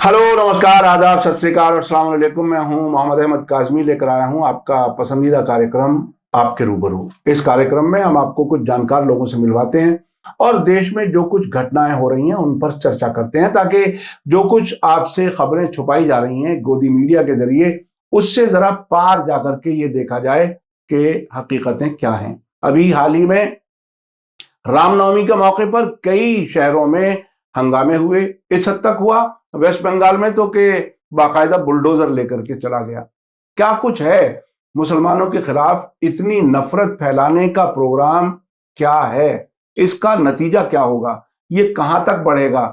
Hello, नमस्कार, आदाब, सत श्री अकाल और अस्सलाम वालेकुम। मैं हूं मोहम्मद अहमद काज़मी, लेकर आया हूं आपका पसंदीदा कार्यक्रम आपके रूबरू। इस कार्यक्रम में हम आपको कुछ जानकार लोगों से मिलवाते हैं और देश में जो कुछ घटनाएं हो रही हैं उन पर चर्चा करते हैं, ताकि जो कुछ आपसे खबरें छुपाई जा रही हैं गोदी मीडिया के जरिए, उससे जरा पार जाकर के ये देखा जाए कि हकीकतें क्या हैं। अभी हाल ही में रामनवमी के मौके पर कई शहरों में हंगामे हुए। इस हद तक हुआ वेस्ट बंगाल में तो कि बाकायदा बुलडोजर लेकर के चला गया। क्या कुछ है मुसलमानों के खिलाफ इतनी नफरत फैलाने का प्रोग्राम? क्या है इसका नतीजा? क्या होगा? ये कहां तक बढ़ेगा?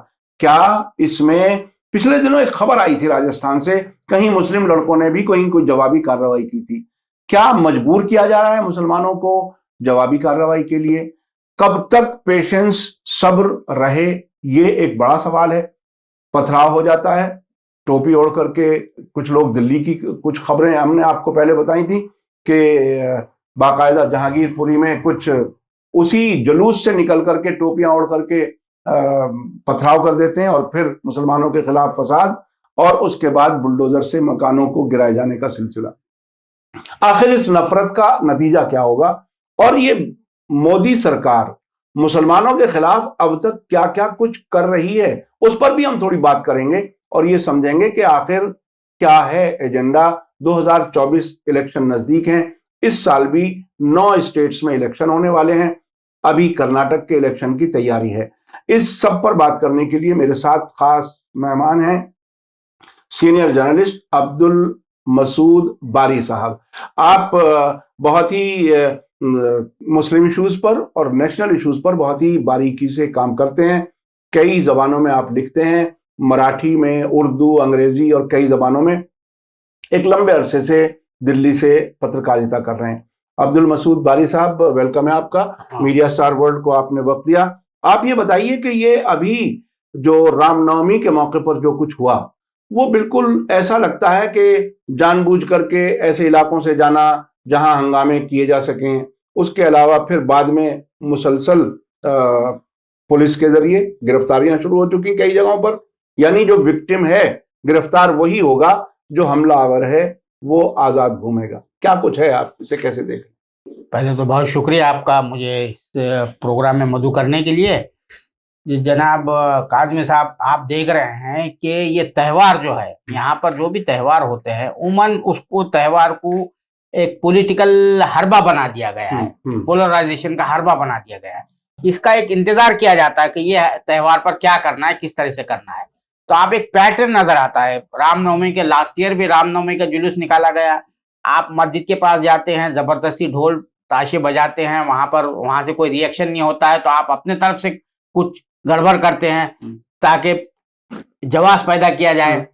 क्या इसमें पिछले दिनों एक खबर आई थी राजस्थान से, कहीं मुस्लिम लड़कों ने भी कहीं कोई जवाबी कार्रवाई की थी। क्या मजबूर किया जा रहा है मुसलमानों को जवाबी कार्रवाई के लिए? कब तक पेशेंस, सब्र रहे, ये एक बड़ा सवाल है। पथराव हो जाता है, टोपी ओढ़ करके कुछ लोग, दिल्ली की कुछ खबरें हमने आपको पहले बताई थी कि बाकायदा जहांगीरपुरी में कुछ उसी जुलूस से निकल करके टोपियां ओढ़ करके पथराव कर देते हैं और फिर मुसलमानों के खिलाफ फसाद, और उसके बाद बुलडोजर से मकानों को गिराए जाने का सिलसिला। आखिर इस नफरत का नतीजा क्या होगा? और ये मोदी सरकार मुसलमानों के खिलाफ अब तक क्या क्या कुछ कर रही है, उस पर भी हम थोड़ी बात करेंगे और ये समझेंगे कि आखिर क्या है एजेंडा। 2024 इलेक्शन नजदीक हैं। इस साल भी 9 स्टेट्स में इलेक्शन होने वाले हैं। अभी कर्नाटक के इलेक्शन की तैयारी है। इस सब पर बात करने के लिए मेरे साथ खास मेहमान हैं सीनियर जर्नलिस्ट अब्दुल मसूद बारी साहब। आप बहुत ही मुस्लिम इश्यूज पर और नेशनल इश्यूज पर बहुत ही बारीकी से काम करते हैं। कई जबानों में आप लिखते हैं, मराठी में, उर्दू, अंग्रेजी और कई जबानों में। एक लंबे अरसे से दिल्ली से पत्रकारिता कर रहे हैं। अब्दुल मसूद बारी साहब, वेलकम है आपका। मीडिया स्टार वर्ल्ड को आपने वक्त दिया। आप ये बताइए कि ये अभी जो रामनवमी के मौके पर जो कुछ हुआ, वो बिल्कुल ऐसा लगता है कि जानबूझ करके ऐसे इलाकों से जाना जहां हंगामे किए जा सकें, उसके अलावा फिर बाद में मुसलसल पुलिस के जरिए गिरफ्तारियां शुरू हो चुकी कई जगहों पर। यानी जो विक्टिम है गिरफ्तार वही होगा, जो हमलावर है वो आजाद घूमेगा। क्या कुछ है, आप इसे कैसे देख? पहले तो बहुत शुक्रिया आपका मुझे इस प्रोग्राम में मदु करने के लिए। जनाब काज़मी साहब, आप देख रहे हैं कि ये त्यौहार जो है, यहाँ पर जो भी त्यौहार होते हैं उमन उसको त्यौहार को एक पॉलिटिकल हरबा बना दिया गया है, पोलराइजेशन का हरबा बना दिया गया है। इसका एक इंतजार किया जाता है कि ये त्यौहार पर क्या करना है, किस तरह से करना है। तो आप एक पैटर्न नजर आता है। रामनवमी के लास्ट ईयर भी रामनवमी का जुलूस निकाला गया। आप मस्जिद के पास जाते हैं, जबरदस्ती ढोल ताशे बजाते हैं, वहां से कोई रिएक्शन नहीं होता है, तो आप अपने तरफ से कुछ गड़बड़ करते हैं ताकि जवास पैदा किया जाए।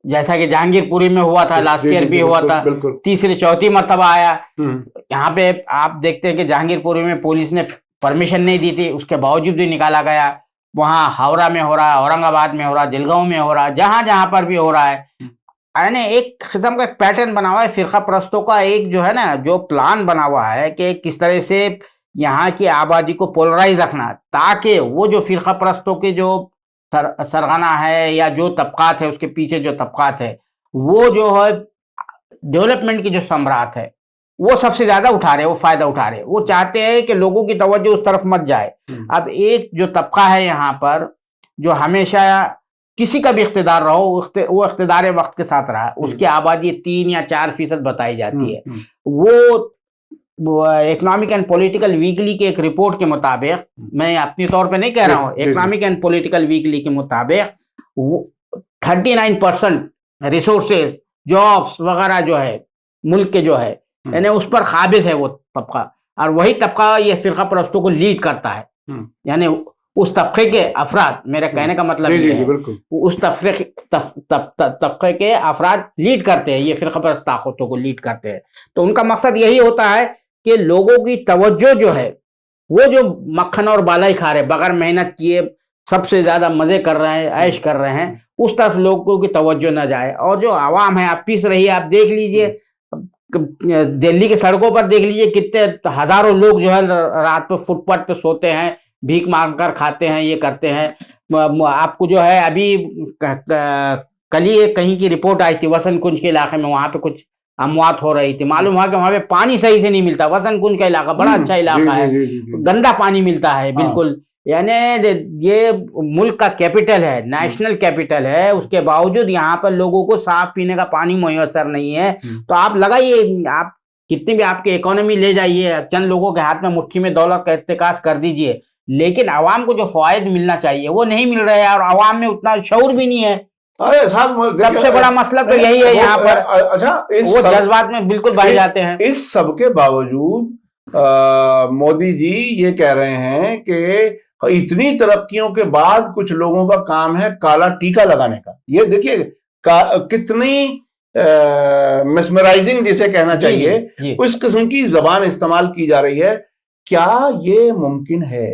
जैसा कि जहांगीरपुरी में हुआ था, लास्ट ईयर भी हुआ था, तीसरी चौथी मर्तबा आया। यहाँ पे आप देखते हैं कि जहांगीरपुरी में पुलिस ने परमिशन नहीं दी थी, उसके बावजूद भी निकाला गया। वहां हावड़ा में हो रहा है, औरंगाबाद में हो रहा है, जलगांव में हो रहा है, जहां जहां पर भी हो रहा है। यानी एक किस्म का एक पैटर्न बना हुआ है फिरका परस्तों का, एक जो है ना, जो प्लान बना हुआ है कि किस तरह से यहाँ की आबादी को पोलराइज रखना, ताकि वो जो फिरका परस्तों के जो सरगना है या जो तबकात है, उसके पीछे जो तबकात है, वो जो है डेवलपमेंट की जो सम्राट है, वो सबसे ज्यादा उठा रहे, वो फायदा उठा रहे। वो चाहते हैं कि लोगों की तवज्जो उस तरफ मत जाए। अब एक जो तबका है यहाँ पर, जो हमेशा किसी का भी इख्तिदार रहो, वो इख्तिदार वक्त के साथ रहा, उसकी आबादी 3 या 4% बताई जाती है। वो इकोनॉमिक एंड पॉलिटिकल वीकली के एक रिपोर्ट के मुताबिक, मैं अपनी तौर पे नहीं कह रहा हूँ, इकोनॉमिक एंड पॉलिटिकल वीकली के मुताबिक 39% रिसोर्सेज, जॉब्स वगैरह जो है मुल्क के जो है, यानी उस पर काबिज है वो तबका। और वही तबका ये फिरका परस्तों को लीड करता है। यानी उस तबके के अफराद, मेरे कहने का मतलब ये है, उस तबके के अफराद लीड करते हैं, ये फिरका परस्त ताकतों को लीड करते हैं। तो उनका मकसद यही होता है कि लोगों की तवज्जो जो है, वो जो मक्खन और बालाई खा रहे, बगैर मेहनत किए सबसे ज्यादा मजे कर रहे हैं, ऐश कर रहे हैं, उस तरफ लोगों की तवज्जो न जाए। और जो आवाम है, आप पीस रही है, आप देख लीजिए दिल्ली की सड़कों पर, देख लीजिए कितने हजारों लोग जो है रात पे फुटपाथ पे सोते हैं, भीख मांग कर खाते हैं, ये करते हैं। आपको जो है अभी कल ही एक कहीं की रिपोर्ट आई थी वसंत कुंज के इलाके में, वहां पे कुछ अमवात हो रही थी। मालूम हुआ कि वहां पे पानी सही से नहीं मिलता। वसंत कुंज का इलाका बड़ा अच्छा इलाका है, गंदा पानी मिलता है बिल्कुल। यानी ये मुल्क का कैपिटल है, नेशनल कैपिटल है, उसके बावजूद यहाँ पर लोगों को साफ पीने का पानी मुयस्सर नहीं है। तो आप लगाइए, आप कितनी भी आपकी इकोनॉमी ले जाइए, चंद लोगों के हाथ में मुट्ठी में दौलत का इत्तेकास कर दीजिए, लेकिन आवाम को जो फायदे मिलना चाहिए वो नहीं मिल रहे हैं, और आवाम में उतना शऊर भी नहीं है। अरे साहब, सबसे बड़ा मसला तो यही है यहाँ पर। अच्छा, वो जज्बात में बिल्कुल बह जाते हैं। इस सब के बावजूद मोदी जी ये कह रहे हैं कि इतनी तरक्कियों के बाद कुछ लोगों का काम है काला टीका लगाने का। ये देखिए कितनी मिसमराइजिंग जिसे कहना चाहिए, उस किस्म की जबान इस्तेमाल की जा रही है। क्या ये मुमकिन है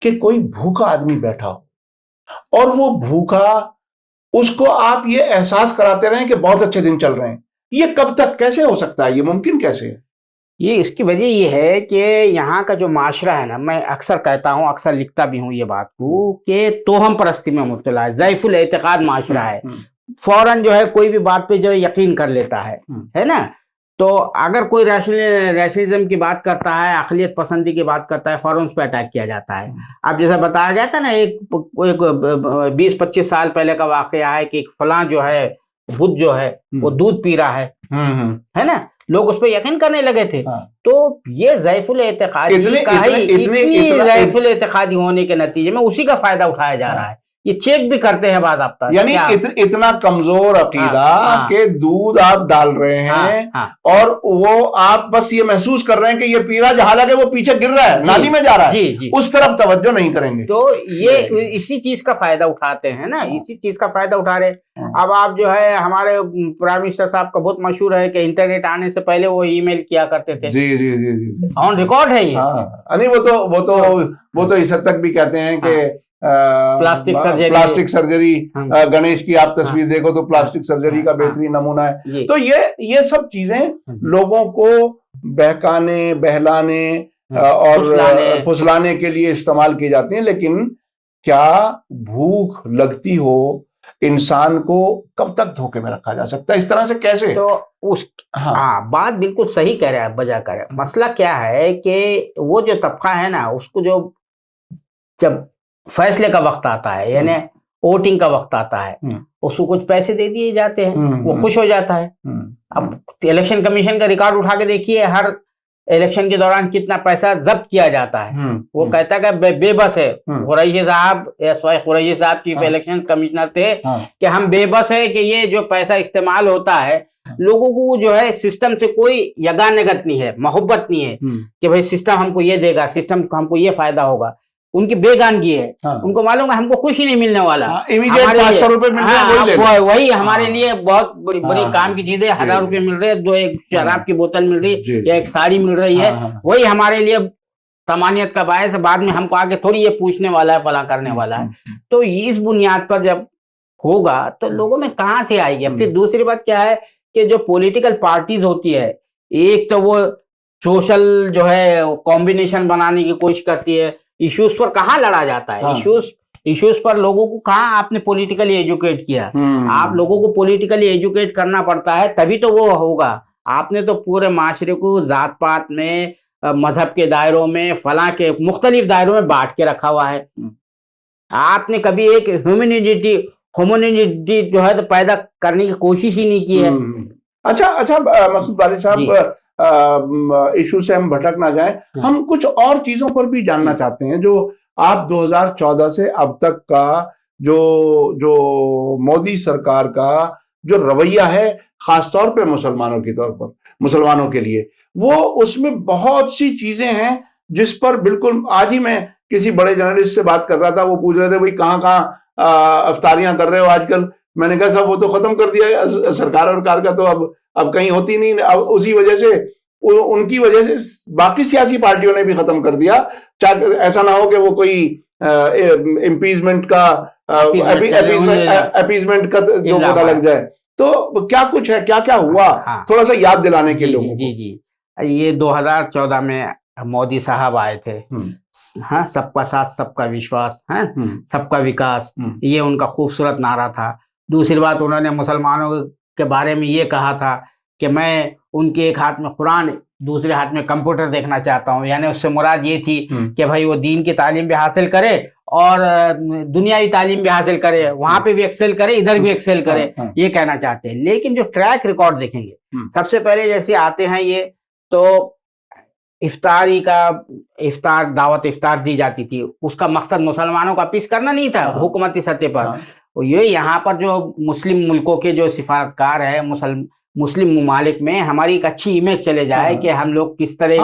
कि कोई भूखा आदमी बैठा हो और वो भूखा, उसको आप ये एहसास कराते रहें कि बहुत अच्छे दिन चल रहे हैं? ये कब तक, कैसे हो सकता है? ये मुमकिन कैसे है? ये इसकी वजह ये है कि यहाँ का जो माशरा है ना, मैं अक्सर कहता हूँ, अक्सर लिखता भी हूँ ये बात को, कि तोहम परस्ती में मुब्तला है, ज़ईफुल एतकाद माशरा है। फौरन जो है कोई भी बात पे जो है यकीन कर लेता है ना। तो अगर कोई रैशनलिज्म की बात करता है, अक़लियत पसंदी की बात करता है, फौरन उस पर अटैक किया जाता है। अब जैसा बताया गया था ना, एक 20-25 साल पहले का वाकया है कि एक फलां जो है बुद्ध जो है वो दूध पी रहा है ना, लोग उस पर यकीन करने लगे थे। तो ये ज़ईफुल एतकादी इतनी ज़ईफुल एतकादी होने के नतीजे में उसी का फायदा उठाया जा रहा है। ये चेक भी करते हैं बाद आप, यानी इतना कमजोर अकीदा कि दूध आप डाल रहे हैं और वो आप बस ये महसूस कर रहे हैं कि ये पी रहा है, हालांकि वो पीछे गिर रहा है, नाली में जा रहा है, उस तरफ तवज्जो नहीं करेंगे। तो ये इसी चीज का फायदा उठाते हैं ना, इसी चीज का फायदा उठा रहे। अब आप जो है, हमारे प्राइम मिनिस्टर साहब का बहुत मशहूर है कि इंटरनेट आने से पहले वो ईमेल किया करते थे। जी जी जी जी, ऑन रिकॉर्ड है ये। नहीं, वो तो इस हद तक भी कहते हैं कि प्लास्टिक सर्जरी, गणेश की आप तस्वीर देखो तो प्लास्टिक सर्जरी का बेहतरीन नमूना है। तो ये सब चीजें लोगों को बहकाने, बहलाने और फुसलाने के लिए इस्तेमाल की जाती हैं। लेकिन क्या भूख लगती हो इंसान को कब तक धोखे में रखा जा सकता है? इस तरह से कैसे? तो बात बिल्कुल सही कह रहे हैं, बजा कर रहे हैं। मसला क्या है कि वो जो तबका है ना, उसको जब फैसले का वक्त आता है, यानी वोटिंग का वक्त आता है, उसको कुछ पैसे दे दिए जाते हैं, वो खुश हो जाता है। अब इलेक्शन कमीशन का रिकॉर्ड उठा के देखिए, हर इलेक्शन के दौरान कितना पैसा जब्त किया जाता है। वो कहता है कि बेबस है कुरैशी साहब, कुरैशी साहब चीफ इलेक्शन कमिश्नर थे, कि हम बेबस है कि ये जो पैसा इस्तेमाल होता है, लोगों को जो है सिस्टम से कोई यगानगत नहीं है, मोहब्बत नहीं है कि भाई सिस्टम हमको ये देगा, सिस्टम को हमको ये फायदा होगा। उनकी बेगानगी है। उनको मालूम है हमको कुछ ही नहीं मिलने वाला, इमीडिएट 500 रुपए मिल रहे हैं, वही हमारे लिए बहुत बड़ी काम की चीज है। 1000 रुपए मिल रहे हैं, एक शराब की बोतल मिल रही है या एक साड़ी मिल रही है, वही हमारे लिए तमानियत का बायस है। बाद में हमको आगे थोड़ी ये पूछने वाला है, फला करने वाला है। तो इस बुनियाद पर जब होगा तो लोगों में कहाँ से आएगी? फिर दूसरी बात क्या है कि जो पॉलिटिकल पार्टीज होती है, एक तो वो सोशल जो है कॉम्बिनेशन बनाने की कोशिश करती है। इश्यूज पर कहाँ लड़ा जाता है? इश्यूज पर लोगों को कहाँ आपने पॉलिटिकली एजुकेट किया? आप लोगों को पॉलिटिकली एजुकेट करना पड़ता है, तभी तो वो होगा। आपने तो पूरे माशरे को जात पात में, मजहब के दायरों में, फला के मुख्तलिफ दायरों में बांट के रखा हुआ है। आपने कभी एक ह्यूमैनिटी जो है तो पैदा करने की कोशिश ही नहीं की है। अच्छा मसूद बारी साहब, इशू से हम भटक ना जाएं, हम कुछ और चीजों पर भी जानना चाहते हैं जो आप 2014 से अब तक का जो मोदी सरकार का जो रवैया है, खासतौर पे मुसलमानों के लिए, वो उसमें बहुत सी चीजें हैं जिस पर बिल्कुल, आज ही मैं किसी बड़े जर्नलिस्ट से बात कर रहा था, वो पूछ रहे थे भाई कहाँ अफ्तारियां कर रहे हो आजकल। मैंने कहा साहब वो तो खत्म कर दिया है सरकार और कार का, तो अब कहीं होती नहीं। अब उसी वजह से, उनकी वजह से बाकी सियासी पार्टियों ने भी खत्म कर दिया। ऐसा ना हो कि वो कोई इम्पीचमेंट का अपीजमेंट का जो पता लग जाए। तो क्या कुछ है, क्या क्या हुआ, थोड़ा सा याद दिलाने के लोगों को। जी, ये 2014 में मोदी साहब आए थे। हाँ, सबका साथ सबका विश्वास है, सबका विकास, ये उनका खूबसूरत नारा था। दूसरी बात, उन्होंने मुसलमानों के बारे में ये कहा था कि मैं उनके एक हाथ में कुरान, दूसरे हाथ में कंप्यूटर देखना चाहता हूँ। यानी उससे मुराद ये थी कि भाई वो दीन की तालीम भी हासिल करे और दुनियावी तालीम भी हासिल करे, वहां पे भी एक्सेल करे, इधर भी एक्सेल करे, ये कहना चाहते हैं। लेकिन जो ट्रैक रिकॉर्ड देखेंगे, सबसे पहले जैसे आते हैं ये, तो इफ्तारी का इफ्तार, दावत इफ्तार दी जाती थी, उसका मकसद मुसलमानों का पीस करना नहीं था हुकूमती सतह पर। ये यहाँ पर जो मुस्लिम मुल्कों के जो सिफारतकार है, मुस्लिम ममालिक में हमारी एक अच्छी इमेज चले जाए कि हम लोग किस तरह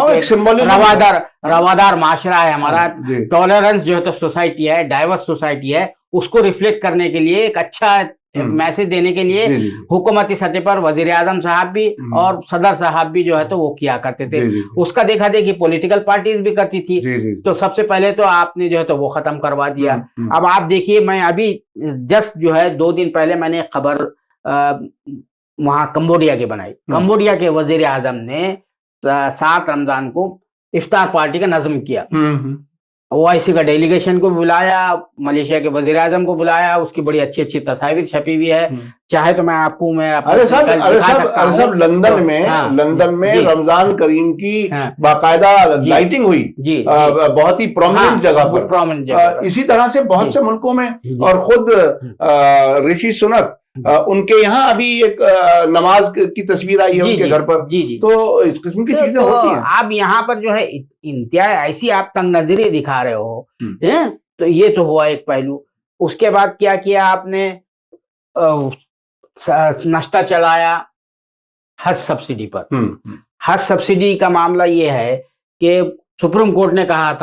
रवादार माशरा है हमारा, टॉलरेंस जो है तो सोसाइटी है, डाइवर्स सोसाइटी है, उसको रिफ्लेक्ट करने के लिए, एक अच्छा मैसेज देने के लिए हुकूमती सतह पर वजीर आजम साहब भी और सदर साहब भी जो है तो वो किया करते थे। उसका देखा देखी पॉलिटिकल पार्टीज भी करती थी। तो सबसे पहले तो आपने जो है तो वो खत्म करवा दिया। अब आप देखिए, मैं अभी जस्ट जो है 2 दिन पहले मैंने खबर वहां कंबोडिया की बनाई। कंबोडिया के वजीर आजम ने 7 रमजान को इफ्तार पार्टी का नज़्म किया। ओआईसी का डेलीगेशन को बुलाया, मलेशिया के वजीर आजम को बुलाया, उसकी बड़ी अच्छी अच्छी तस्वीर छपी हुई है। चाहे तो मैं आपको अरे सब लंदन में रमजान करीम की बाकायदा लाइटिंग हुई जी, बहुत ही प्रोमिनेंट जगह पर। इसी तरह से बहुत से मुल्कों में, और खुद ऋषि सुनक उनके यहाँ अभी एक नमाज की तस्वीर आई है उनके घर पर। तो इस किस्म की चीजें होती हैं। आप यहाँ पर जो है इंतहा ऐसी आप तंग नजरी दिखा रहे हो, तो ये तो हुआ एक पहलू। उसके बाद क्या किया आपने, नाश्ता चलाया हज सब्सिडी पर। हज सब्सिडी का मामला ये है कि सुप्रीम कोर्ट ने कहा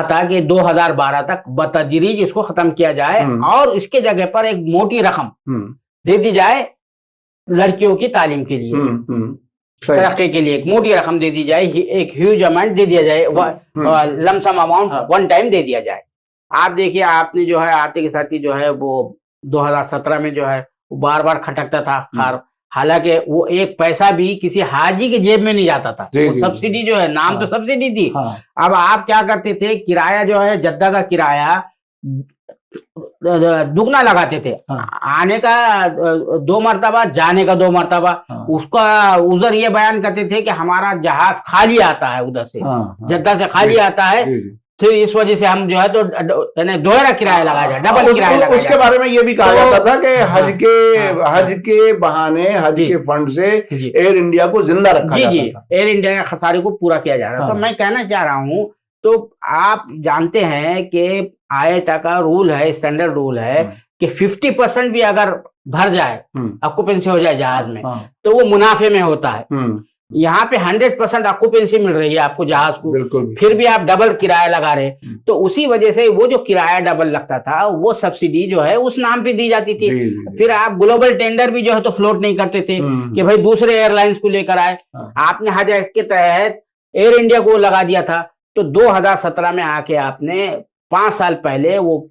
था कि 2012 तक बतदरीज इसको खत्म किया जाए और इसके जगह पर एक मोटी रकम दे दी जाए लड़कियों की तालीम के लिए, तरक्की के लिए। एक मोटी रकम दे दी जाए, एक ह्यूज अमाउंट दे दिया जाए, लमसम अमाउंट वन टाइम दे दिया जाए। आप देखिए, आपने जो है आते के साथ ही जो है वो 2017 में जो है वो बार बार खटकता था खार, हालांकि वो एक पैसा भी किसी हाजी के जेब में नहीं जाता था। वो सब्सिडी जो है, नाम तो सब्सिडी थी। अब आप क्या करते थे, किराया जो है जद्दा का किराया दुगना लगाते थे। आने का 2 मरतबा, जाने का 2 मरतबा। उसका उधर ये बयान करते थे कि हमारा जहाज खाली आता है, उधर से जद्दा से खाली आता है, फिर इस वजह से हम जो है तो दोहरा किराया लगाया जाए, डबल किराया लगाया। उसके बारे में ये भी कहा जाता था कि हज के बहाने, हज के फंड से एयर इंडिया को जिंदा रखा जाता था। एयर इंडिया के खसारे को पूरा किया जा रहा था। तो मैं कहना चाह रहा हूँ, तो आप जानते हैं कि आईएटा का रूल है, स्टैंडर्ड रूल है कि 50% भी अगर भर जाए, ऑक्यूपेंसी हो जाए जहाज में, तो वो मुनाफे में होता है। यहाँ पे 100% ऑक्यूपेंसी मिल रही है आपको जहाज को, फिर भी आप डबल किराया लगा रहे। तो उसी वजह से वो जो किराया डबल लगता था, वो सब्सिडी जो है उस नाम पे दी जाती थी। फिर आप ग्लोबल टेंडर भी जो है तो फ्लोट नहीं करते थे कि भाई दूसरे एयरलाइंस को लेकर आए। आपने हज एक्ट के तहत एयर इंडिया को लगा दिया था। तो 2017 में आके आपने 5 साल पहले वो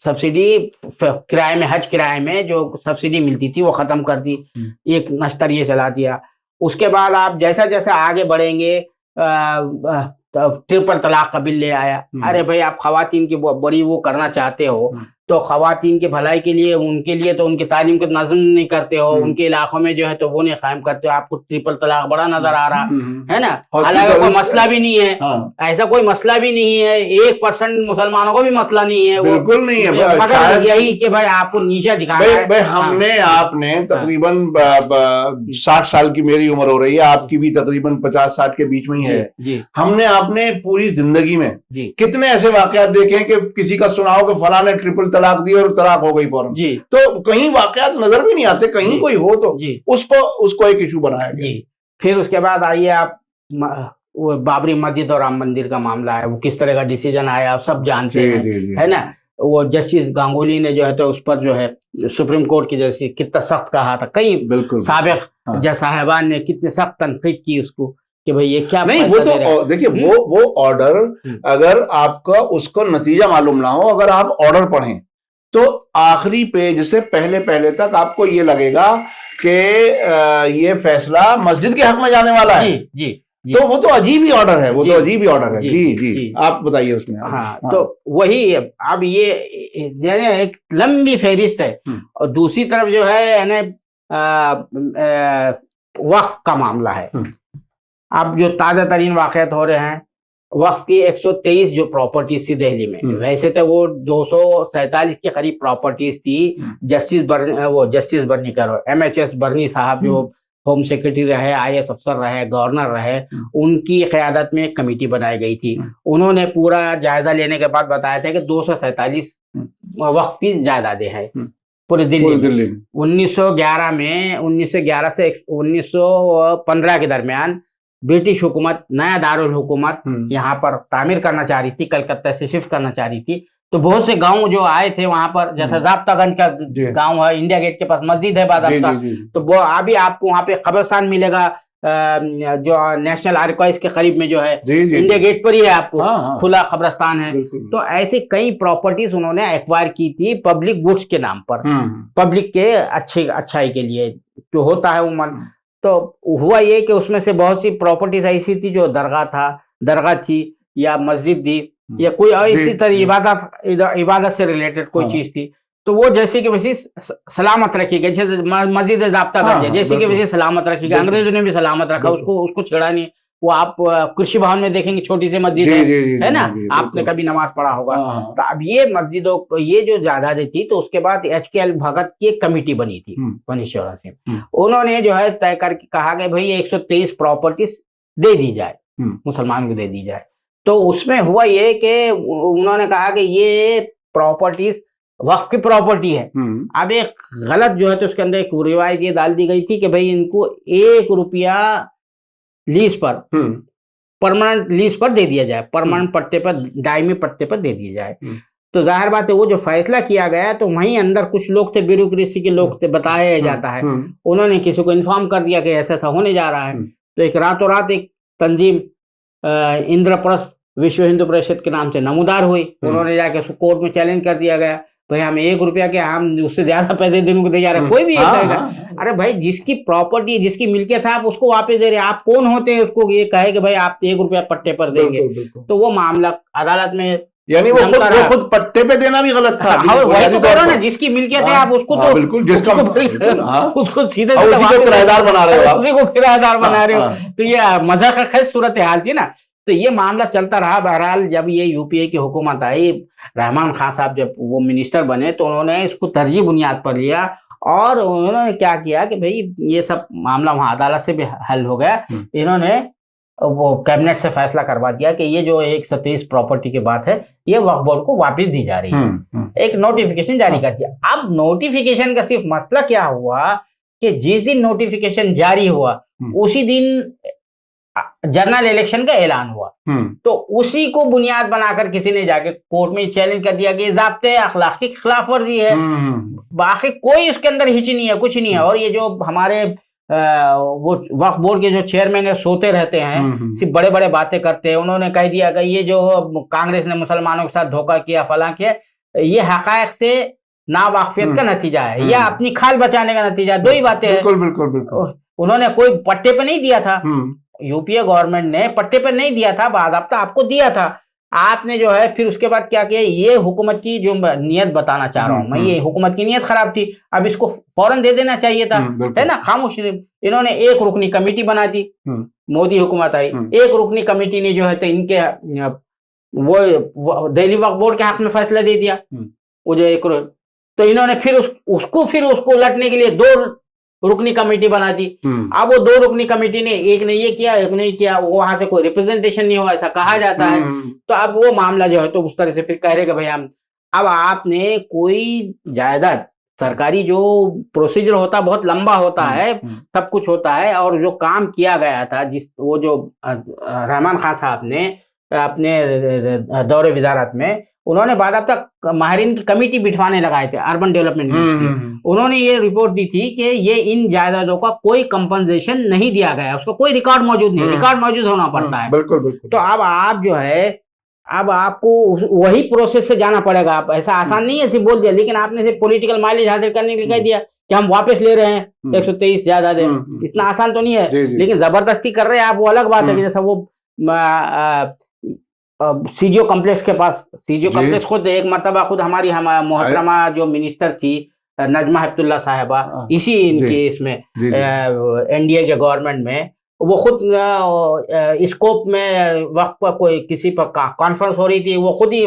सब्सिडी किराए में, हज किराए में जो सब्सिडी मिलती थी वो खत्म कर दी, एक नश्तर ये चला दिया। उसके बाद आप जैसा जैसा आगे बढ़ेंगे, ट्रिपल तलाक का बिल ले आया। अरे भाई, आप खवातीन की बड़ी वो करना चाहते हो तो खवातीन की भलाई के लिए, उनके लिए तो उनकी तालीम को नज़म नहीं करते हो, उनके इलाकों में जो है तो वो नहीं कायम करते हो। आपको ट्रिपल तलाक बड़ा नजर आ रहा है ना, हालांकि कोई मसला भी नहीं है, ऐसा कोई मसला भी नहीं है। 1% मुसलमानों को भी मसला नहीं है, बिल्कुल नहीं है। मगर यही कि भाई आपको नीचे दिखाना है। हमने आपने तकरीबन 60 साल की मेरी उम्र हो रही है, आपकी भी तकरीबन 50-60 के बीच में ही है। हमने आपने पूरी जिंदगी में कितने ऐसे वाकयात देखे कि किसी का सुनाओ कि फलां ने ट्रिपल तलाक दी और तलाक हो गई फौरन। तो कहीं वाकयात नजर भी नहीं आते, कहीं कोई हो तो उसको एक इशू बनाया गया। फिर उसके बाद आइए आप, वो बाबरी मस्जिद और राम मंदिर का मामला है, वो किस तरह का डिसीजन आया आप सब जानते हैं, है ना। वो जस्टिस गांगुली ने जो है तो उस पर जो है सुप्रीम कोर्ट की जैसे कितना सख्त कहा था, कई साबिक जज साहिबान ने कितने सख्त तनकीद की उसको कि भाई ये क्या नहीं। वो तो देखिए, वो ऑर्डर अगर आपका उसको नतीजा मालूम ना हो, अगर आप ऑर्डर पढ़ें तो आखिरी पेज से पहले तक आपको ये लगेगा कि ये फैसला मस्जिद के हक में जाने वाला है। जी। तो वो तो अजीब ही ऑर्डर है, वो जी, तो अजीब ही ऑर्डर है। जी, जी जी, जी। आप बताइए उसमें। हाँ, तो वही अब ये यानी एक लंबी फहरिस्त है। और दूसरी तरफ जो है यानी वक्फ का मामला है। अब जो ताज़ा तरीन वाक़यात हो रहे हैं, वक्फ की 123 जो प्रॉपर्टीज थी दिल्ली में, वैसे तो वो 247 के करीब प्रॉपर्टीज थी। जस्टिस बर्नीकर, MHS बर्नी साहब जो होम सेक्रेटरी रहे, IAS अफसर रहे, गवर्नर रहे, उनकी क़यादत में एक कमेटी बनाई गई थी। उन्होंने पूरा जायजा लेने के बाद बताया था कि 247 वक्फ की जायदादें हैं पूरे दिल्ली में। 1911 से 1915 के दरमियान ब्रिटिश हुकूमत नया दारुल हुकूमत यहाँ पर तामीर करना चाह रही थी, कलकत्ता से शिफ्ट करना चाह रही थी। तो बहुत से गांव जो आए थे वहां पर, जैसे ज़ाब्तागंज का गांव है, इंडिया गेट के पास मस्जिद है बाज़ाब्ता, तो वो अभी आपको वहाँ पे कब्रिस्तान मिलेगा जो नेशनल आर्काइव्स के करीब में जो है, इंडिया गेट पर ही है, आपको खुला कब्रिस्तान है। तो ऐसी कई प्रॉपर्टीज उन्होंने एक्वायर की थी पब्लिक गुड्स के नाम पर, पब्लिक के अच्छाई के लिए जो होता है उमन। तो हुआ ये कि उसमें से बहुत सी प्रॉपर्टीज ऐसी थी जो दरगाह थी या मस्जिद थी या कोई ऐसी तरह इबादत से रिलेटेड कोई चीज थी, तो वो जैसे कि वैसे सलामत रखी गई। जैसे मस्जिद ज़ाब्तागंज है, जैसे कि वैसे सलामत रखी गई, अंग्रेजों ने भी सलामत रखा, उसको छेड़ा नहीं। वो आप कृषि भवन में देखेंगे, छोटी सी मस्जिद है ना, आपने कभी नमाज पढ़ा होगा। तो अब ये मस्जिदों को, ये जो जायदादें थी, तो उसके बाद HKL भगत की एक कमेटी बनी थी 1984 में। उन्होंने जो है तय करके कहा कि भाई 123 प्रॉपर्टीज दे दी जाए, मुसलमान को दे दी जाए। तो उसमें हुआ ये कि उन्होंने कहा कि ये प्रॉपर्टीज वक्फ की प्रॉपर्टी है। अब एक गलत जो है, तो उसके अंदर एक रिवायत ये डाल दी गई थी कि भाई इनको 1 रुपया लीज पर, परमानेंट लीज पर दे दिया जाए, परमानेंट पट्टे पर, दायमी पट्टे पर दे दिया जाए। तो जाहिर बात है वो जो फैसला किया गया, तो वहीं अंदर कुछ लोग थे, ब्यूरोक्रेसी के लोग थे, बताया जाता है, उन्होंने किसी को इन्फॉर्म कर दिया कि ऐसा ऐसा होने जा रहा है। तो एक रातों रात एक तंजीम इंद्रप्रस्थ विश्व हिंदू परिषद के नाम से नमूदार हुई। उन्होंने जाके कोर्ट में चैलेंज कर दिया गया, भाई हम 1 रुपया के, हम उससे ज्यादा पैसे देने को दे जा रहे हैं, कोई भी ये कहेगा। अरे भाई, जिसकी प्रॉपर्टी, जिसकी मिल्कियत है, आप उसको वापस दे रहे हैं, आप कौन होते हैं उसको ये कहे कि भाई आप 1 रुपया पट्टे पर देंगे? तो वो मामला अदालत में, यानी वो खुद पट्टे पे देना भी गलत था। वही तो कह रहा हूं ना, जिसकी मिल्कियत है आप उसको तो बिल्कुल, जिसका उसको सीधे उसी को किराएदार बना रहे हो, उसी को किराएदार बना रहे हो। तो ये मजा का खैर सूरत हाल थी ना। तो ये मामला चलता रहा। बहरहाल जब ये UPA की हुकूमत आई, रहमान खान साहब जब वो मिनिस्टर बने, तो उन्होंने इसको तरजीह बुनियाद पर लिया और उन्होंने क्या किया कि भाई ये सब मामला वहाँ अदालत से भी हल हो गया। इन्होंने वो कैबिनेट से फैसला करवा दिया कि ये जो 123 प्रॉपर्टी की बात है, ये वक्फ बोर्ड को वापस दी जा रही है। एक नोटिफिकेशन जारी कर दिया। अब नोटिफिकेशन का सिर्फ मसला क्या हुआ कि जिस दिन नोटिफिकेशन जारी हुआ उसी दिन जनरल इलेक्शन का ऐलान हुआ। तो उसी को बुनियाद बनाकर किसी ने जाके कोर्ट में चैलेंज कर दिया कि ज़ाब्ते अखलाक की खिलाफ वर्जी है। बाकी कोई उसके अंदर हिच नहीं है, कुछ नहीं है। और ये जो हमारे वो वक्फ बोर्ड के जो चेयरमैन है, सोते रहते हैं, सिर्फ बड़े बड़े बातें करते हैं। उन्होंने कह दिया कि ये जो कांग्रेस ने मुसलमानों के साथ धोखा किया, फलां किया, ये हकायक से नावाकफियत का नतीजा है या अपनी खाल बचाने का नतीजा है। 2 ही बातें हैं। बिल्कुल बिल्कुल बिल्कुल। उन्होंने कोई पट्टे पे नहीं दिया था, UPA गवर्नमेंट ने पट्टे पे नहीं दिया था, बाज़ाब्ता आपको दिया था। आपने जो है फिर उसके बाद क्या किया, ये हुकूमत की जो नियत बताना चाह रहा हूँ मैं, ये हुकूमत की नियत खराब थी। अब इसको फौरन दे देना चाहिए था, है ना, खामोश। इन्होंने 1 रुकनी कमेटी बना दी। मोदी हुकूमत आई, 1 रुकनी कमेटी ने जो है तो इनके वो दिल्ली वक्फ बोर्ड के हक में फैसला दे दिया। वो जो 1 तो इन्होंने फिर उसको उलटने के लिए 2 रुकनी कमेटी बना दी। अब वो 2 रुकनी कमेटी ने, एक ने ये किया, एक नहीं किया, वहां से कोई रिप्रेजेंटेशन नहीं हुआ, ऐसा कहा जाता है। तो अब वो मामला जो है तो उस तरह से फिर कह रहे कि भाई हम, अब आपने कोई जायदाद, सरकारी जो प्रोसीजर होता है बहुत लंबा होता है, सब कुछ होता है। और जो काम किया गया था, वो जो रहमान खान साहब ने अपने दौरे विजारत में, उन्होंने बाज़ाब्ता माहिरीन की कमेटी बिठवाने लगाए थे, अर्बन डेवलपमेंट मिनिस्ट्री। उन्होंने ये रिपोर्ट दी थी कि ये इन जायदादों का कोई कंपनसेशन नहीं दिया गया, उसका कोई रिकॉर्ड मौजूद नहीं। रिकॉर्ड मौजूद होना पड़ता है। बिल्कुल बिल्कुल। तो अब आप जो है, अब आपको वही प्रोसेस से जाना पड़ेगा। आप ऐसा आसान नहीं है सिर्फ बोल दिया, लेकिन आपने सिर्फ पॉलिटिकल माइलेज हासिल करने के लिए कह दिया कि हम वापस ले रहे हैं 123 ज्यादा दे, इतना आसान तो नहीं है। लेकिन जबरदस्ती कर रहे हैं आप, वो अलग बात है। कि जैसा वो सीजीओ कॉम्प्लेक्स के पास, सीजीओ कॉम्प्लेक्स खुद एक मर्तबा खुद हमारी मोहतरमा जो मिनिस्टर थी नजमा हेपतुल्ला साहिबा, इसी इनकी इसमें एनडीए के गवर्नमेंट में, वो खुद स्कोप में वक्त पर कोई किसी पर कॉन्फ्रेंस हो रही थी, वो खुद ही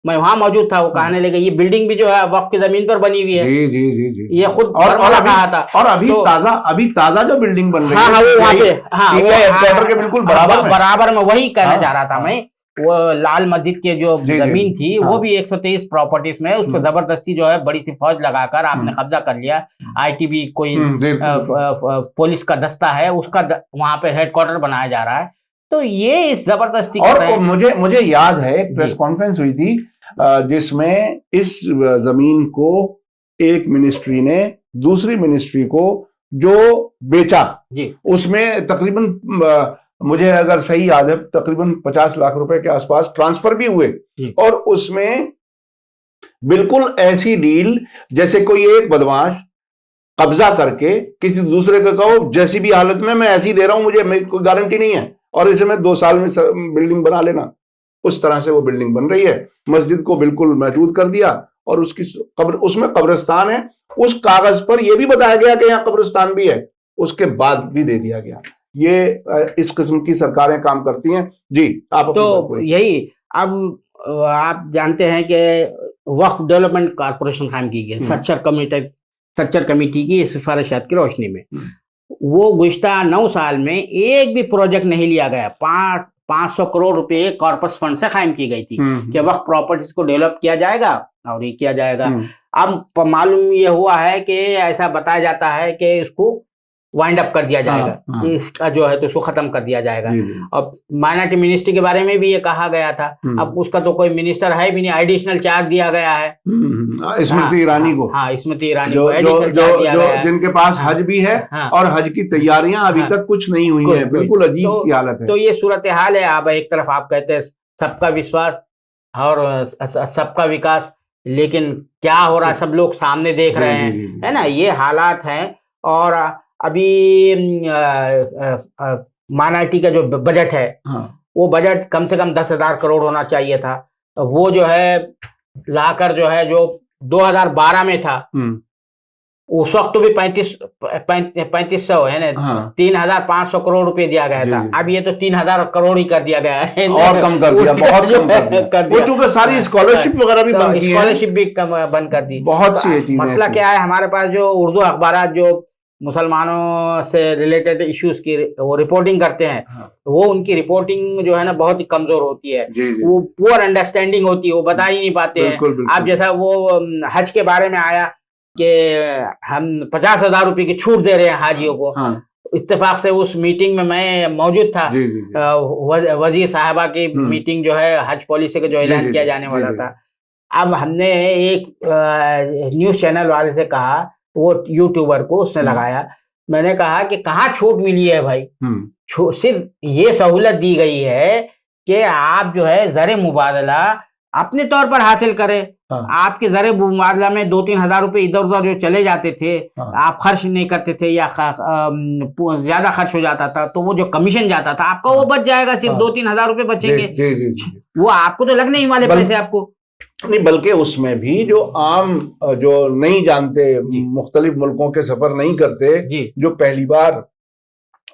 मैं वहां मौजूद था, वो कहने लगे ये बिल्डिंग भी जो है वक्त की जमीन पर बनी हुई है। जी जी जी जी, ये खुद और कहा था। और अभी ताजा जो बिल्डिंग बन रही है, हाँ, वो वहाँ पे, हेडक्वार्टर के बिल्कुल बराबर में वही कहना चाह रहा था मैं। वो लाल मस्जिद के जो जमीन थी वो भी 123 प्रॉपर्टीज में, उस पर जबरदस्ती जो है बड़ी सी फौज लगाकर आपने कब्जा कर लिया। आईटीबी कोई पुलिस का दस्ता है, उसका वहां पे हेडक्वार्टर बनाया जा रहा है। तो ये इस जबरदस्ती और मुझे याद है एक प्रेस कॉन्फ्रेंस हुई थी जिसमें इस जमीन को एक मिनिस्ट्री ने दूसरी मिनिस्ट्री को जो बेचा, उसमें तकरीबन मुझे अगर सही याद है तकरीबन 50 लाख रुपए के आसपास ट्रांसफर भी हुए, और उसमें बिल्कुल ऐसी डील जैसे कोई एक बदमाश कब्जा करके किसी दूसरे को कहो जैसी भी हालत में मैं ऐसी दे रहा हूं, मुझे कोई गारंटी नहीं है और इसे मैं 2 साल में बिल्डिंग बना लेना, उस तरह से वो बिल्डिंग बन रही है। मस्जिद को बिल्कुल महदूद कर दिया और उसकी कब्र, उसमें कब्रिस्तान है, उस कागज पर यह भी बताया गया कि यहाँ कब्रिस्तान भी है, उसके बाद भी दे दिया गया। ये इस किस्म की सरकारें काम करती हैं। जी आप तो यही, अब आप जानते हैं कि वक्फ डेवलपमेंट कॉर्पोरेशन कायम की गई सच्चर कमेटी की सिफारिशात की रोशनी में। वो गुज़िश्ता 9 साल में एक भी प्रोजेक्ट नहीं लिया गया। 500 करोड़ रुपए कॉर्पस फंड से कायम की गई थी कि वक्फ प्रॉपर्टीज को डेवलप किया जाएगा और ये किया जाएगा। अब मालूम ये हुआ है कि ऐसा बताया जाता है कि इसको वाइंड अप कर दिया जाएगा, इसका जो है तो इसको खत्म कर दिया जाएगा। अब माइनॉरिटी मिनिस्ट्री के बारे में भी ये कहा गया था, अब उसका तो कोई मिनिस्टर है भी नहीं, एडिशनल चार्ज दिया गया है स्मृति ईरानी को। हाँ, स्मृति ईरानी को एडिशनल चार्ज दिया गया है, जिनके पास हज भी है और हज की तैयारियां अभी तक कुछ नहीं हुई है। बिल्कुल अजीब सी हालत है। तो ये सूरत हाल है। अब एक तरफ आप कहते हैं सबका विश्वास और सबका विकास, लेकिन क्या हो रहा है सब लोग सामने देख रहे हैं, है ना, ये हालात हैं। और अभी माइनॉरिटी का जो बजट है, वो बजट कम से कम 10,000 करोड़ होना चाहिए था। वो जो है लाकर जो है जो 2012 में था, उस वक्त तो भी 3500 है ना, 3,500 करोड़ रुपए दिया गया था। अब ये तो 3,000 करोड़ ही कर दिया गया है, और कम कर दिया, बहुत कम कर दिया। चूंकि सारी स्कॉलरशिप वगैरह भी बंद की है, स्कॉलरशिप भी बंद कर दी। बहुत सी चीजें। मसला क्या है, हमारे पास जो उर्दू अखबार जो मुसलमानों से रिलेटेड इश्यूज की वो रिपोर्टिंग करते हैं, वो उनकी रिपोर्टिंग जो है ना बहुत ही कमजोर होती है। वो पुअर अंडरस्टैंडिंग होती है, वो बता ही नहीं पाते हैं। आप जैसा वो हज के बारे में आया कि हम 50,000 रुपए की छूट दे रहे हैं हाजियों को, इत्तेफाक से उस मीटिंग में मैं मौजूद था। वजीर साहबा की मीटिंग जो है हज पॉलिसी का जो ऐलान किया जाने वाला था। अब हमने एक न्यूज चैनल वाले से कहा, वो यूट्यूबर को उसने लगाया, मैंने कहा कि कहाँ छूट मिली है भाई, सिर्फ ये सहूलत दी गई है कि आप जो है ज़र मुबादला अपने तौर पर हासिल करें। आपके ज़र मुबादला में 2-3 हज़ार रुपए इधर उधर जो चले जाते थे, आप खर्च नहीं करते थे या ज्यादा खर्च हो जाता था, तो वो जो कमीशन जाता था आपका वो बच जाएगा, सिर्फ 2-3 हज़ार रुपए बचेंगे। वो आपको तो लगने ही वाले पैसे आपको नहीं, बल्कि उसमें भी जो आम जो नहीं जानते, मुख्तलिफ मुल्कों के सफर नहीं करते, जो पहली बार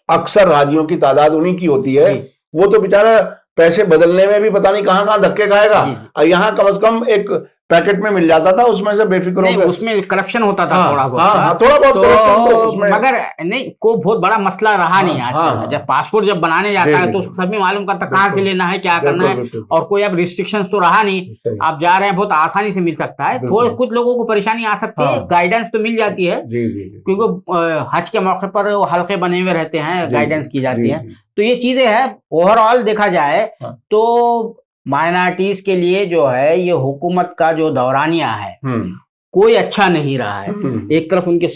अक्सर हाजियों की तादाद उन्हीं की होती है, वो तो बेचारा पैसे बदलने में भी पता नहीं कहाँ कहाँ धक्के खाएगा। यहाँ कम से कम एक पैकेट में मिल जाता था, उसमें से बेफिक्र होकर, उसमें करप्शन होता था थोड़ा बहुत, थोड़ा बहुत तो मगर नहीं को बहुत बड़ा मसला रहा नहीं आज। जब पासपोर्ट जब बनाने जाता है तो सभी मालूम करता कहाँ से लेना है, क्या करना है, और कोई अब रिस्ट्रिक्शंस तो रहा नहीं, आप जा रहे हैं बहुत आसानी से मिल सकता है। थोड़े कुछ लोगों को परेशानी आ सकती है, गाइडेंस तो मिल जाती है, क्योंकि हज के मौके पर हल्के बने हुए रहते हैं, गाइडेंस की जाती है। तो ये चीजें हैं। ओवरऑल देखा जाए तो माइनॉरिटीज के लिए जो है ये हुकूमत का जो दौरानिया है कोई अच्छा नहीं रहा है। एक तरफ उनके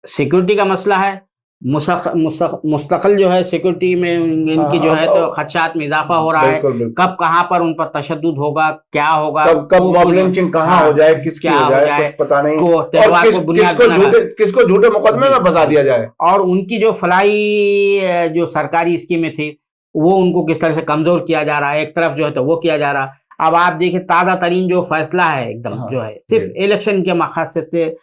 सिक्योरिटी का मसला है, मुस्तकिल जो है सिक्योरिटी में इनकी जो है तो खदशात में इजाफा हो रहा है। कब कहाँ पर उन पर तशद्दुद होगा, क्या होगा, कब मॉब लिंचिंग कहाँ हो जाए, किसकी हो जाए, कुछ पता नहीं, किसको झूठे मुकदमे में फंसा दिया जाए। और उनकी जो फलाई जो सरकारी स्कीमें थी वो उनको किस तरह से कमजोर किया जा रहा है, एक तरफ जो है तो वो किया जा रहा। अब आप देखिए ताज़ा तरीन जो फैसला है एकदम जो है सिर्फ इलेक्शन के मकसद से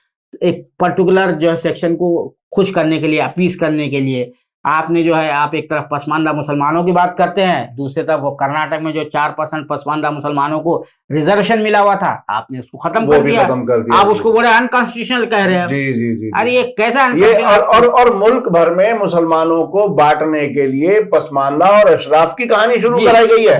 एक पर्टिकुलर जो है सेक्शन को खुश करने के लिए, अपीस करने के लिए आपने जो है आप एक तरफ पसमानदा मुसलमानों की बात करते हैं, दूसरी तरफ वो कर्नाटक में जो 4% पसमानदा मुसलमानों को रिजर्वेशन मिला हुआ था आपने उसको खत्म कर दिया। आप उसको बड़े अनकॉन्स्टिट्यूशनल कह रहे हैं। जी। अरे ये कैसा ये और मुल्क भर में मुसलमानों को बांटने के लिए पसमानदा और अशराफ की कहानी शुरू कराई गई है।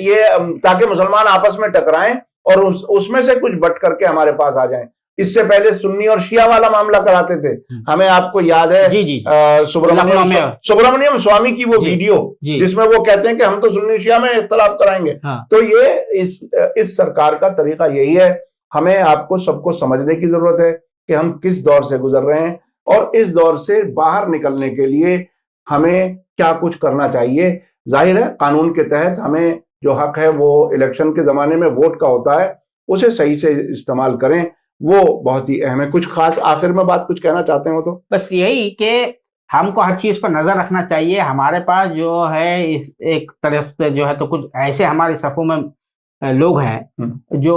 ये ताकि मुसलमान आपस में टकराएं और उसमें से कुछ बट करके हमारे पास आ जाएं। इससे पहले सुन्नी और शिया वाला मामला कराते थे। हमें आपको याद है सुब्रमण्यम स्वामी की वो वीडियो जिसमें वो कहते हैं कि हम तो सुन्नी शिया में इख्तलाफ कराएंगे। तो ये इस सरकार का तरीका यही है। हमें आपको सबको समझने की जरूरत है कि हम किस दौर से गुजर रहे हैं और इस दौर से बाहर निकलने के लिए हमें क्या कुछ करना चाहिए। जाहिर है कानून के तहत हमें जो हक है वो इलेक्शन के जमाने में वोट का होता है, उसे सही से इस्तेमाल करें, वो बहुत ही अहम है। कुछ खास आखिर में बात कुछ कहना चाहते हो तो? बस यही कि हमको हर चीज पर नजर रखना चाहिए। हमारे पास जो है एक तरफ से जो है तो कुछ ऐसे हमारे सफों में लोग हैं जो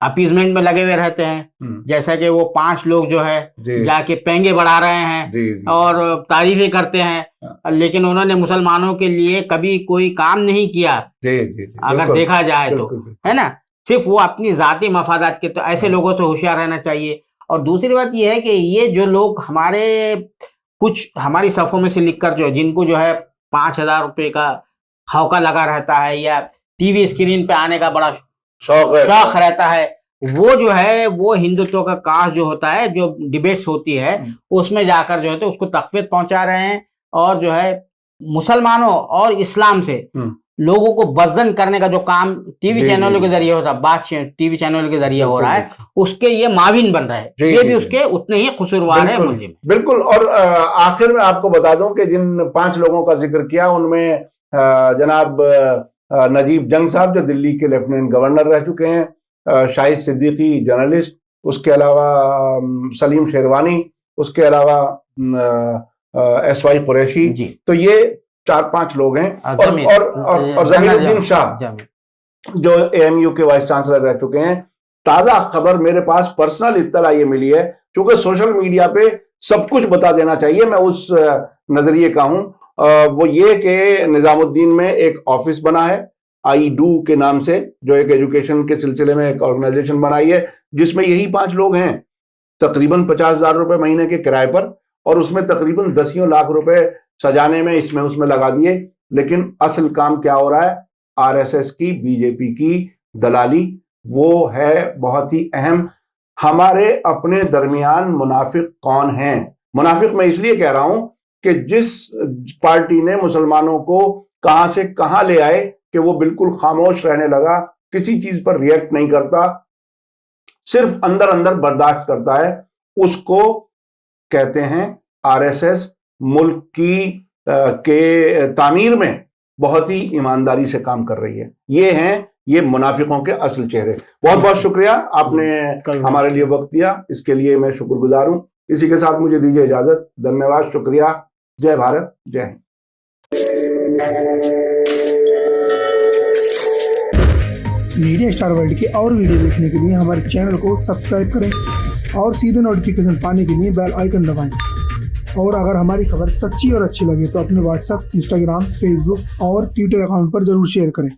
अपीजमेंट में लगे हुए रहते हैं, जैसा कि वो 5 लोग जो है जाके पेंगे बढ़ा रहे हैं और तारीफें करते हैं, लेकिन उन्होंने मुसलमानों के लिए कभी कोई काम नहीं किया। अगर देखा जाए तो है ना, सिर्फ वो अपनी जाती मफादात के। तो ऐसे लोगों से होशियार रहना चाहिए। और दूसरी बात ये है कि ये जो लोग कुछ हमारी सफ़ों में से लिखकर जो जिनको जो है 5,000 रुपये का हौका लगा रहता है या टीवी स्क्रीन पे आने का बड़ा शौक रहता है, वो जो है वो हिंदुत्व का काज जो होता है, जो डिबेट्स होती है उसमें जाकर जो है तो उसको तकफीत पहुंचा रहे हैं और जो है मुसलमानों और इस्लाम से लोगों को बज़न करने का जो काम टीवी चैनलों के जरिए होता है, बात टीवी चैनल के जरिए हो रहा है, उसके ये माविन बन रहे हैं। ये भी उसके उतने ही कसूरवार है मुल्जिम। बिल्कुल। और आखिर में आपको बता दूं कि जिन 5 लोगों का जिक्र किया उनमें जनाब नजीब जंग साहब जो दिल्ली के लेफ्टिनेंट गवर्नर रह चुके हैं, शाहिद सिद्दीकी जर्नलिस्ट, उसके अलावा सलीम शेरवानी, उसके अलावा SY कुरैशी। तो ये 4-5 लोग हैं और जमीरुद्दीन शाह जो AMU के वाइस चांसलर रह चुके हैं। ताजा खबर मेरे पास पर्सनल इत्तला ये मिली है, चूंकि सोशल मीडिया पे सब कुछ बता देना चाहिए, मैं उस नजरिए का हूं। वो ये कि निजामुद्दीन में एक ऑफिस बना है I Do के नाम से, जो एक एजुकेशन के सिलसिले में एक ऑर्गेनाइजेशन बनाई है जिसमें यही 5 लोग हैं, तकरीबन 50,000 रुपए महीने के किराए पर, और उसमें तकरीबन 10 लाख रुपए सजाने में इसमें उसमें लगा दिए। लेकिन असल काम क्या हो रहा है? RSS की, BJP की दलाली, वो है बहुत ही अहम। हमारे अपने दरमियान मुनाफिक कौन हैं? मुनाफिक मैं इसलिए कह रहा हूं कि जिस पार्टी ने मुसलमानों को कहां से कहां ले आए कि वो बिल्कुल खामोश रहने लगा, किसी चीज पर रिएक्ट नहीं करता, सिर्फ अंदर अंदर बर्दाश्त करता है, उसको कहते हैं RSS। मुल्क की के तामीर में बहुत ही ईमानदारी से काम कर रही है। ये मुनाफिकों के असल चेहरे। बहुत बहुत शुक्रिया, आपने हमारे लिए वक्त दिया, इसके लिए मैं शुक्रगुजार हूं। इसी के साथ मुझे दीजिए इजाजत। धन्यवाद, शुक्रिया। जय भारत, जय हिंद। मीडिया स्टार वर्ल्ड के और वीडियो देखने के लिए हमारे चैनल को सब्सक्राइब करें और सीधे नोटिफिकेशन पाने के लिए बेल आइकन दबाएं। और अगर हमारी खबर सच्ची और अच्छी लगे तो अपने WhatsApp, Instagram, Facebook और Twitter अकाउंट पर जरूर शेयर करें।